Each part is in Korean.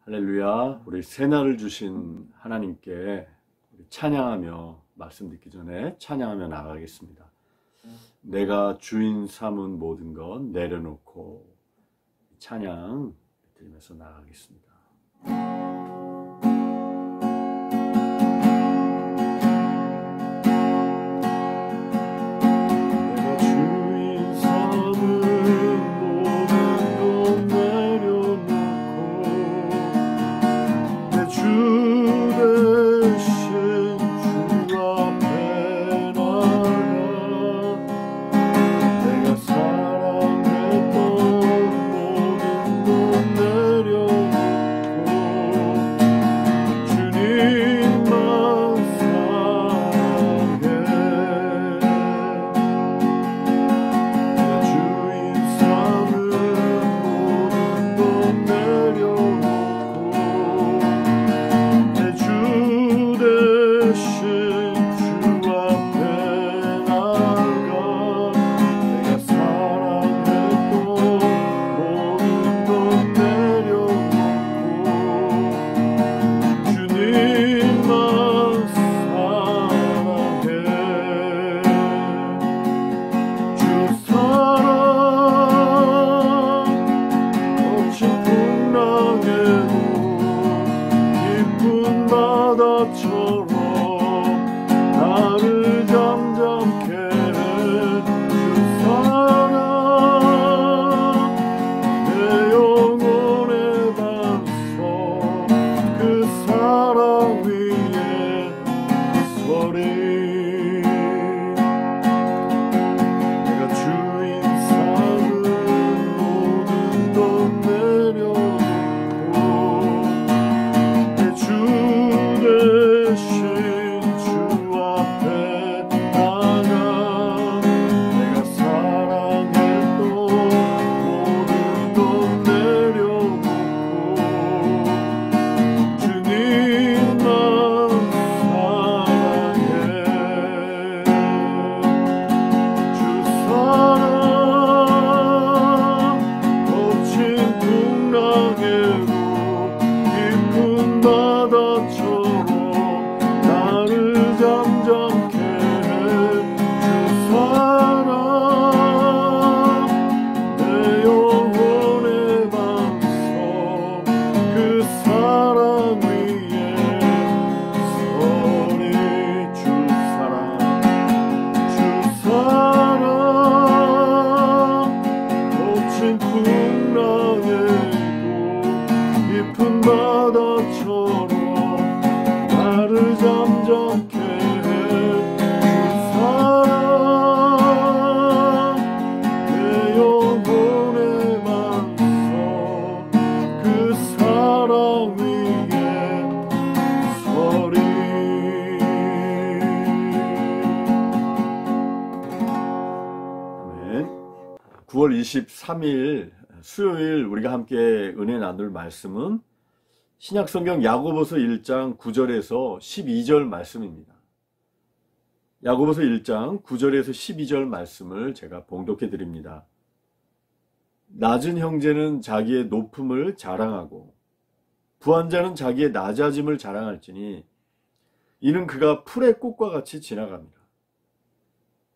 할렐루야. 우리 새날을 주신 하나님께 우리 찬양하며 말씀 듣기 전에 찬양하며 나가겠습니다. 내가 주인 삼은 모든 것 내려놓고 찬양 드리면서 나가겠습니다. 아멘. 9월 23일 수요일 우리가 함께 은혜 나눌 말씀은 신약성경 야고보서 1장 9절에서 12절 말씀입니다. 야고보서 1장 9절에서 12절 말씀을 제가 봉독해 드립니다. 낮은 형제는 자기의 높음을 자랑하고 부한 자는 자기의 낮아짐을 자랑할지니 이는 그가 풀의 꽃과 같이 지나갑니다.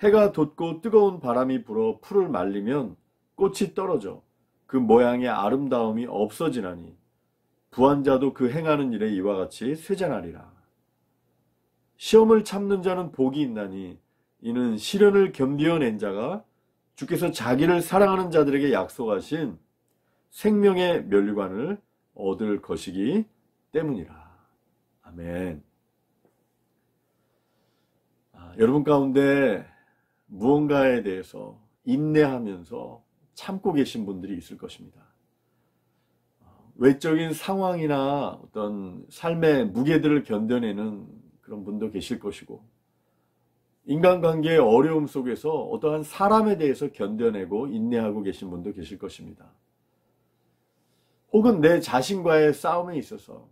해가 돋고 뜨거운 바람이 불어 풀을 말리면 꽃이 떨어져 그 모양의 아름다움이 없어지나니 부한 자도 그 행하는 일에 이와 같이 쇠잔하리라. 시험을 참는 자는 복이 있나니 이는 시련을 견디어낸 자가 주께서 자기를 사랑하는 자들에게 약속하신 생명의 면류관을 얻을 것이기 때문이라. 아멘. 여러분 가운데 무언가에 대해서 인내하면서 참고 계신 분들이 있을 것입니다. 외적인 상황이나 어떤 삶의 무게들을 견뎌내는 그런 분도 계실 것이고, 인간관계의 어려움 속에서 어떠한 사람에 대해서 견뎌내고 인내하고 계신 분도 계실 것입니다. 혹은 내 자신과의 싸움에 있어서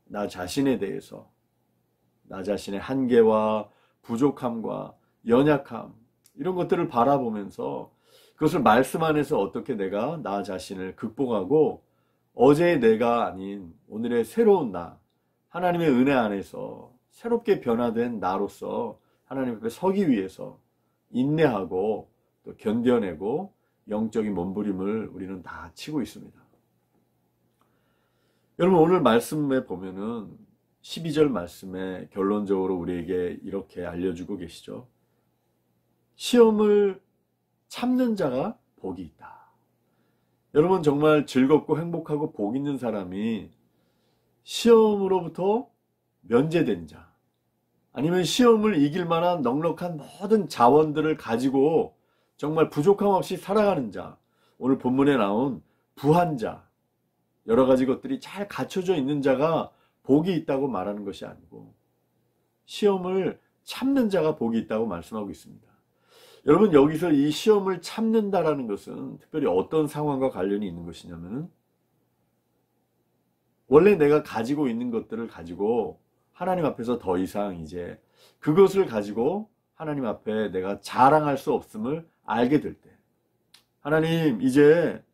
나 자신에 대해서, 나 자신의 한계와 부족함과 연약함, 이런 것들을 바라보면서 그것을 말씀 안에서 어떻게 내가 나 자신을 극복하고 어제의 내가 아닌 오늘의 새로운 나, 하나님의 은혜 안에서 새롭게 변화된 나로서 하나님 앞에 서기 위해서 인내하고 또 견뎌내고 영적인 몸부림을 우리는 다 치고 있습니다. 여러분, 오늘 말씀에 보면은 12절 말씀에 결론적으로 우리에게 이렇게 알려주고 계시죠. 시험을 참는 자가 복이 있다. 여러분, 정말 즐겁고 행복하고 복 있는 사람이 시험으로부터 면제된 자, 아니면 시험을 이길 만한 넉넉한 모든 자원들을 가지고 정말 부족함 없이 살아가는 자, 오늘 본문에 나온 부한 자, 여러 가지 것들이 잘 갖춰져 있는 자가 복이 있다고 말하는 것이 아니고 시험을 참는 자가 복이 있다고 말씀하고 있습니다. 여러분, 여기서 이 시험을 참는다라는 것은 특별히 어떤 상황과 관련이 있는 것이냐면, 원래 내가 가지고 있는 것들을 가지고 하나님 앞에서 더 이상 이제 그것을 가지고 하나님 앞에 내가 자랑할 수 없음을 알게 될 때, 하나님, 이제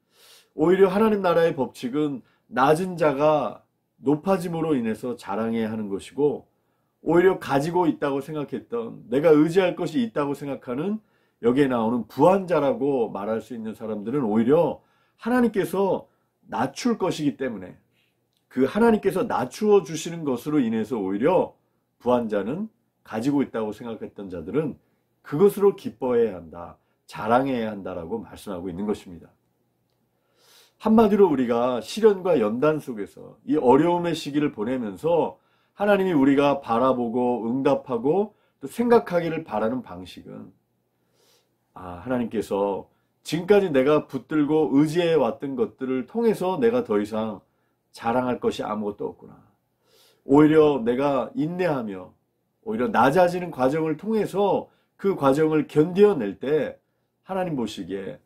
오히려 하나님 나라의 법칙은 낮은 자가 높아짐으로 인해서 자랑해야 하는 것이고, 오히려 가지고 있다고 생각했던, 내가 의지할 것이 있다고 생각하는 여기에 나오는 부한 자라고 말할 수 있는 사람들은 오히려 하나님께서 낮출 것이기 때문에, 그 하나님께서 낮추어 주시는 것으로 인해서 오히려 부한 자는, 가지고 있다고 생각했던 자들은 그것으로 기뻐해야 한다, 자랑해야 한다라고 말씀하고 있는 것입니다. 한마디로 우리가 시련과 연단 속에서 이 어려움의 시기를 보내면서 하나님이 우리가 바라보고 응답하고 또 생각하기를 바라는 방식은, 하나님께서 지금까지 내가 붙들고 의지해 왔던 것들을 통해서 내가 더 이상 자랑할 것이 아무것도 없구나. 오히려 내가 인내하며 오히려 낮아지는 과정을 통해서 그 과정을 견뎌낼 때 하나님 보시기에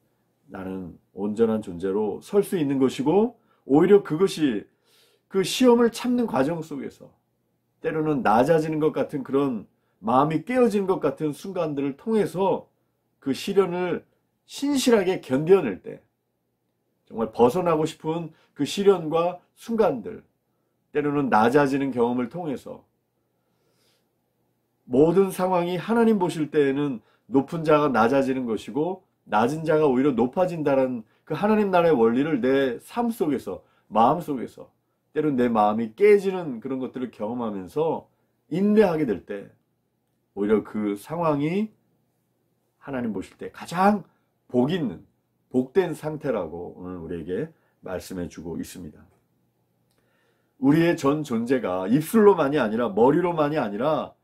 나는 온전한 존재로 설 수 있는 것이고, 오히려 그것이 그 시험을 참는 과정 속에서 때로는 낮아지는 것 같은, 그런 마음이 깨어지는 것 같은 순간들을 통해서 그 시련을 신실하게 견뎌낼 때, 정말 벗어나고 싶은 그 시련과 순간들, 때로는 낮아지는 경험을 통해서 모든 상황이 하나님 보실 때에는 높은 자가 낮아지는 것이고 낮은 자가 오히려 높아진다는 그 하나님 나라의 원리를 내 삶 속에서, 마음 속에서, 때로는 내 마음이 깨지는 그런 것들을 경험하면서 인내하게 될 때 오히려 그 상황이 하나님 보실 때 가장 복 있는, 복된 상태라고 오늘 우리에게 말씀해 주고 있습니다. 우리의 전 존재가 입술로만이 아니라, 머리로만이 아니라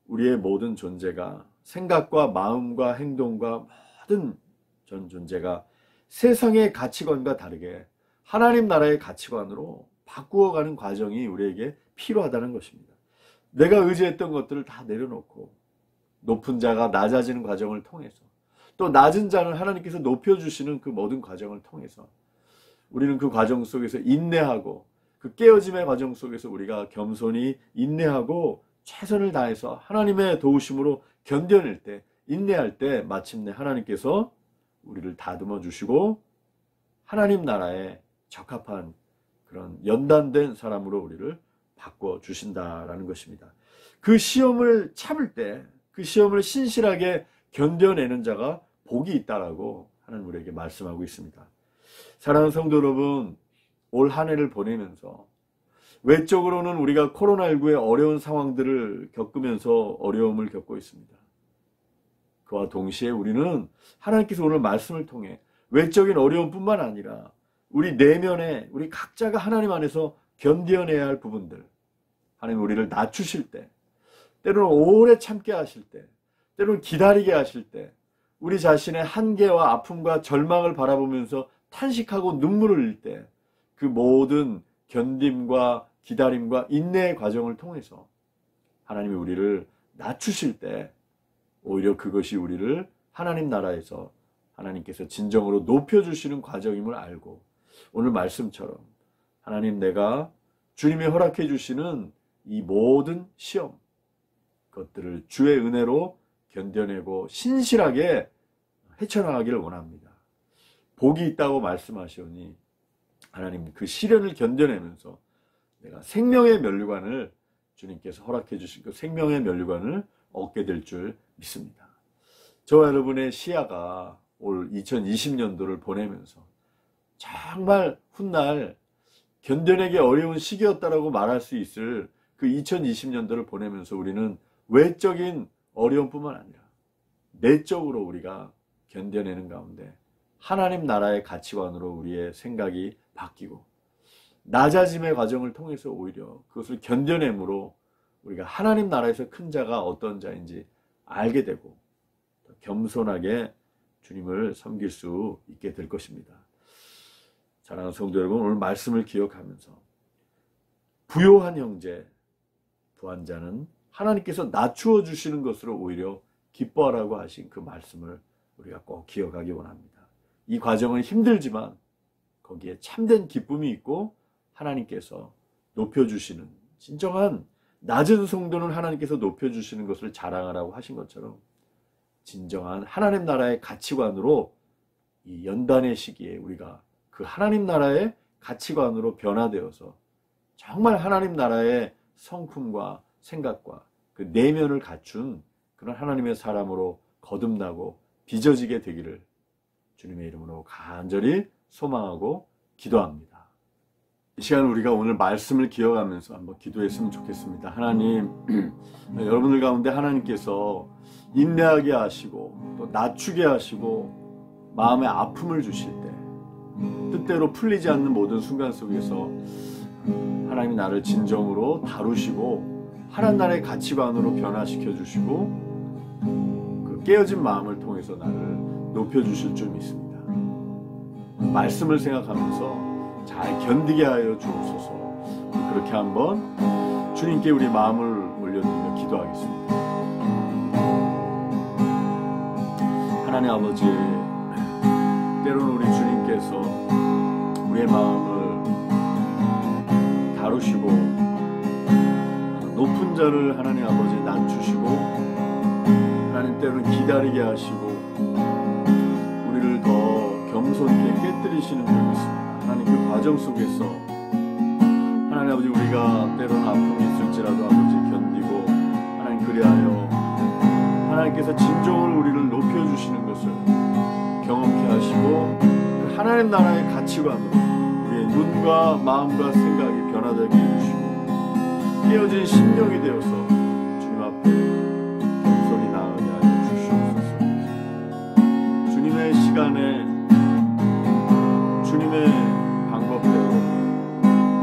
우리의 모든 존재가, 생각과 마음과 행동과 모든 전 존재가 세상의 가치관과 다르게 하나님 나라의 가치관으로 바꾸어가는 과정이 우리에게 필요하다는 것입니다. 내가 의지했던 것들을 다 내려놓고 높은 자가 낮아지는 과정을 통해서, 또 낮은 자는 하나님께서 높여주시는 그 모든 과정을 통해서 우리는 그 과정 속에서 인내하고, 그 깨어짐의 과정 속에서 우리가 겸손히 인내하고 최선을 다해서 하나님의 도우심으로 견뎌낼 때, 인내할 때 마침내 하나님께서 우리를 다듬어 주시고 하나님 나라에 적합한 그런 연단된 사람으로 우리를 바꿔 주신다라는 것입니다. 그 시험을 참을 때, 그 시험을 신실하게 견뎌내는 자가 복이 있다라고 하나님 우리에게 말씀하고 있습니다. 사랑하는 성도 여러분, 올 한 해를 보내면서 외적으로는 우리가 코로나19의 어려운 상황들을 겪으면서 어려움을 겪고 있습니다. 그와 동시에 우리는 하나님께서 오늘 말씀을 통해 외적인 어려움뿐만 아니라 우리 내면에, 우리 각자가 하나님 안에서 견뎌내야 할 부분들, 하나님 우리를 낮추실 때, 때로는 오래 참게 하실 때, 때로는 기다리게 하실 때, 우리 자신의 한계와 아픔과 절망을 바라보면서 탄식하고 눈물을 흘릴 때, 그 모든 견딤과 기다림과 인내의 과정을 통해서 하나님이 우리를 낮추실 때 오히려 그것이 우리를 하나님 나라에서 하나님께서 진정으로 높여주시는 과정임을 알고, 오늘 말씀처럼 하나님, 내가 주님이 허락해 주시는 이 모든 시험, 그것들을 주의 은혜로 견뎌내고 신실하게 헤쳐나가기를 원합니다. 복이 있다고 말씀하시오니 하나님 그 시련을 견뎌내면서 내가 생명의 면류관을 주님께서 허락해 주신 그 생명의 면류관을 얻게 될 줄 믿습니다. 저와 여러분의 시야가 올 2020년도를 보내면서 정말 훗날 견뎌내기 어려운 시기였다라고 말할 수 있을 그 2020년도를 보내면서 우리는 외적인 어려움뿐만 아니라 내적으로 우리가 견뎌내는 가운데 하나님 나라의 가치관으로 우리의 생각이 바뀌고 낮아짐의 과정을 통해서 오히려 그것을 견뎌내므로 우리가 하나님 나라에서 큰 자가 어떤 자인지 알게 되고 겸손하게 주님을 섬길 수 있게 될 것입니다. 사랑하는 성도 여러분, 오늘 말씀을 기억하면서 부요한 형제, 부한 자는 하나님께서 낮추어 주시는 것으로 오히려 기뻐하라고 하신 그 말씀을 우리가 꼭 기억하기 원합니다. 이 과정은 힘들지만 거기에 참된 기쁨이 있고 하나님께서 높여주시는, 진정한 낮은 성도는 하나님께서 높여주시는 것을 자랑하라고 하신 것처럼 진정한 하나님 나라의 가치관으로 이 연단의 시기에 우리가 그 하나님 나라의 가치관으로 변화되어서 정말 하나님 나라의 성품과 생각과 그 내면을 갖춘 그런 하나님의 사람으로 거듭나고 빚어지게 되기를 주님의 이름으로 간절히 소망하고 기도합니다. 이 시간 우리가 오늘 말씀을 기억하면서 한번 기도했으면 좋겠습니다. 하나님, 여러분들 가운데 하나님께서 인내하게 하시고 또 낮추게 하시고 마음의 아픔을 주실 때 뜻대로 풀리지 않는 모든 순간 속에서 하나님이 나를 진정으로 다루시고 하나님 나라의 가치관으로 변화시켜 주시고 그 깨어진 마음을 통해서 나를 높여주실 줄 믿습니다. 말씀을 생각하면서 잘 견디게 하여 주옵소서. 그렇게 한번 주님께 우리 마음을 올려드리며 기도하겠습니다. 하나님 아버지, 때로는 우리 주님께서 우리의 마음을 다루시고 높은 자를 하나님 아버지 낮추시고 하나님 때로는 기다리게 하시고 우리를 더 겸손케 깨뜨리시는 줄 믿습니다. 하나님 그 과정 속에서 하나님 아버지 우리가 때로는 아픔이 있을지라도 아버지 견디고 하나님 그리하여 하나님께서 진정으로 우리를 높여주시는 것을 경험케 하시고 하나님 나라의 가치관으로 우리의 눈과 마음과 생각이 변화되게 해주시고 깨어진 심령이 되어서 주님 앞에 겸손히 나아가게 하여 주시옵소서. 주님의 시간에 주님의 방법대로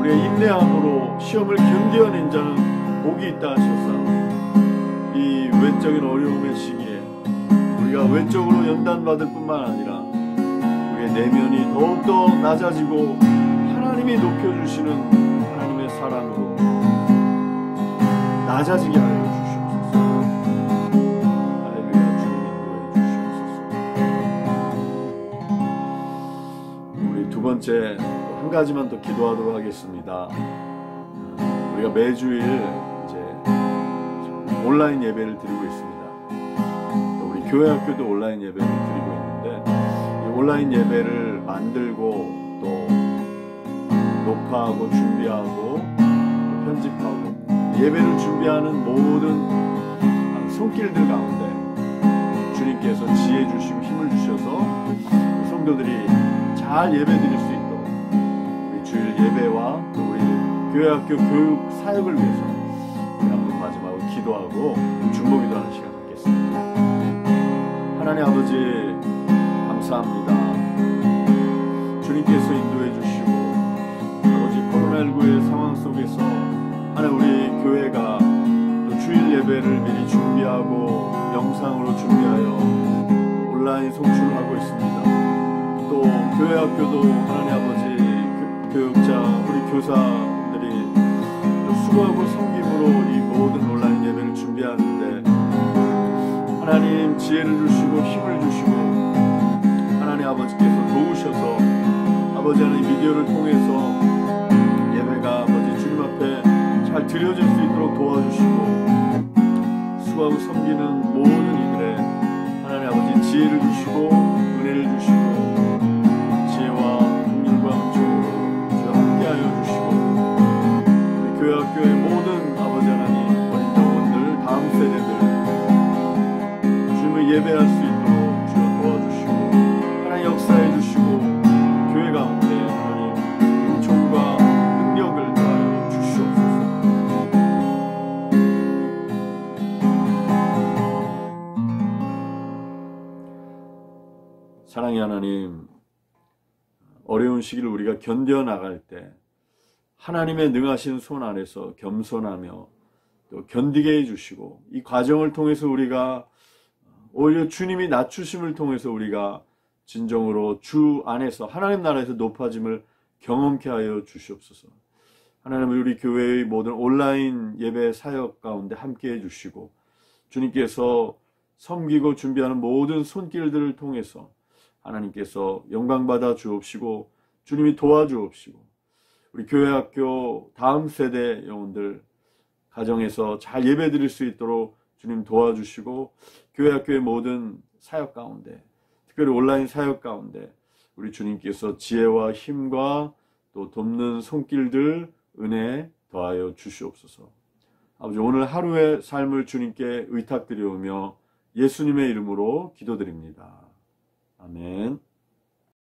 우리의 인내함으로 시험을 견뎌낸 자는 복이 있다 하셔서 이 외적인 어려움의 시기에 우리가 외적으로 연단받을 뿐만 아니라 우리의 내면이 더욱더 낮아지고 하나님이 높여주시는 하나님의 사랑으로 낮아지게 하여 주시옵소서. 할렐루야. 주님 인도해 주시옵소서. 우리 두 번째 한 가지만 더 기도하도록 하겠습니다. 우리가 매주일 이제 온라인 예배를 드리고 있습니다. 우리 교회 학교도 온라인 예배를 드리고 있는데 이 온라인 예배를 만들고 또 녹화하고 준비하고 또 편집하고 예배를 준비하는 모든 손길들 가운데 주님께서 지혜 주시고 힘을 주셔서 성도들이 잘 예배 드릴 수 있도록 우리 주일 예배와 또 우리 교회 학교 교육 사역을 위해서 우리 한번 마지막으로 기도하고 중보 기도하는 시간 갖겠습니다. 하나님 아버지 감사합니다. 주님께서 인도해 주시고 아버지 코로나19의 상황 속에서 하나님 우리 교회가 또 주일 예배를 미리 준비하고 영상으로 준비하여 온라인 송출을 하고 있습니다. 또 교회 학교도 하나님 아버지 교육자 우리 교사들이 또 수고하고 섬김으로 이 모든 온라인 예배를 준비하는데 하나님 지혜를 주시고 힘을 주시고 하나님 아버지께서 도우셔서 아버지 하나님 미디어를 통해서 예배가 아버지 주님 앞에 잘 드려질 수 있도록 도와주시고 수고하고 섬기는 모든 이들의 하나님 아버지 지혜를 주시고 은혜를 주시고 지혜와 긍휼과 은총으로 예배할 수 있도록 주여 도와주시고 하나님 역사해 주시고 교회 가운데 하나님 은총과 능력을 더하여 주시옵소서. 사랑의 하나님, 어려운 시기를 우리가 견뎌나갈 때 하나님의 능하신 손 안에서 겸손하며 또 견디게 해주시고 이 과정을 통해서 우리가 오히려 주님이 낮추심을 통해서 우리가 진정으로 주 안에서 하나님 나라에서 높아짐을 경험케 하여 주시옵소서. 하나님, 우리 교회의 모든 온라인 예배 사역 가운데 함께 해주시고 주님께서 섬기고 준비하는 모든 손길들을 통해서 하나님께서 영광받아 주옵시고 주님이 도와주옵시고 우리 교회 학교 다음 세대 영혼들 가정에서 잘 예배드릴 수 있도록 주님 도와주시고 교회 학교의 모든 사역 가운데 특별히 온라인 사역 가운데 우리 주님께서 지혜와 힘과 또 돕는 손길들 은혜 더하여 주시옵소서. 아버지, 오늘 하루의 삶을 주님께 의탁드리오며 예수님의 이름으로 기도드립니다. 아멘.